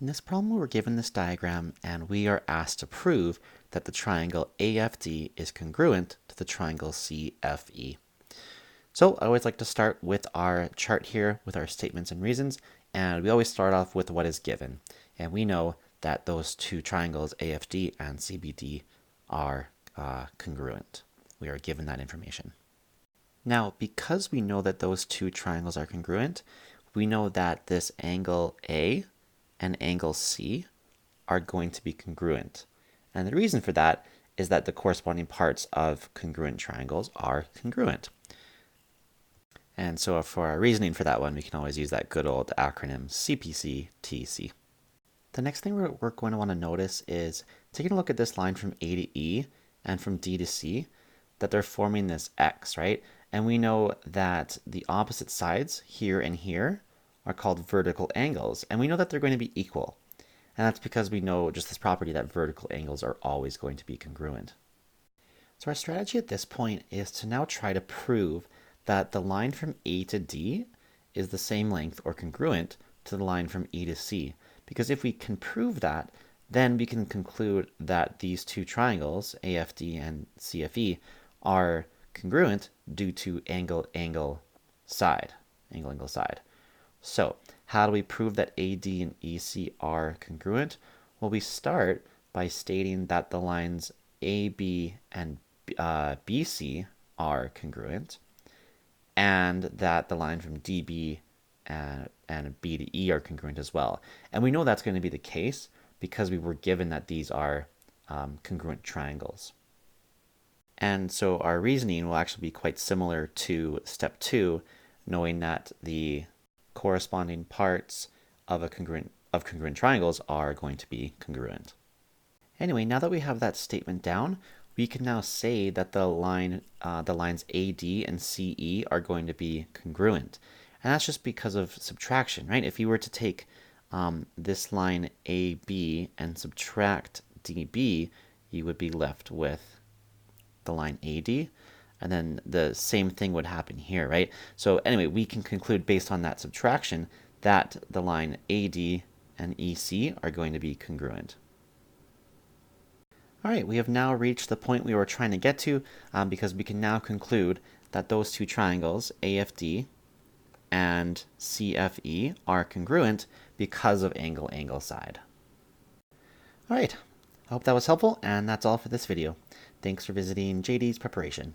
In this problem, we're given this diagram and we are asked to prove that the triangle AFD is congruent to the triangle CFE. So I always like to start with our chart here with our statements and reasons, and we always start off with what is given. And we know that those two triangles AFD and CBD are congruent. We are given that information. Now, because we know that those two triangles are congruent, we know that this angle A and angle C are going to be congruent. And the reason for that is that the corresponding parts of congruent triangles are congruent. And so for our reasoning for that one, we can always use that good old acronym CPC Tec. The next thing we're going to want to notice is taking a look at this line from A to E and from D to C, that they're forming this X, right? And we know that the opposite sides here and here are called vertical angles, and we know that they're going to be equal. And that's because we know just this property that vertical angles are always going to be congruent. So our strategy at this point is to now try to prove that the line from A to D is the same length or congruent to the line from E to C. Because if we can prove that, then we can conclude that these two triangles, AFD and CFE, are congruent due to angle-angle side. Angle-angle side. So how do we prove that AD and EC are congruent? Well, we start by stating that the lines AB and BC are congruent, and that the line from DB and B to E are congruent as well. And we know that's going to be the case because we were given that these are congruent triangles. And so our reasoning will actually be quite similar to step 2, knowing that the corresponding parts of congruent triangles are going to be congruent. Anyway, now that we have that statement down, we can now say that the lines AD and CE are going to be congruent. And that's just because of subtraction, right? If you were to take this line AB and subtract DB, you would be left with the line AD. And then the same thing would happen here, right? So anyway, we can conclude based on that subtraction that the line AD and EC are going to be congruent. All right, we have now reached the point we were trying to get to because we can now conclude that those two triangles, AFD and CFE, are congruent because of angle-angle side. All right, I hope that was helpful, and that's all for this video. Thanks for visiting JD's Preparation.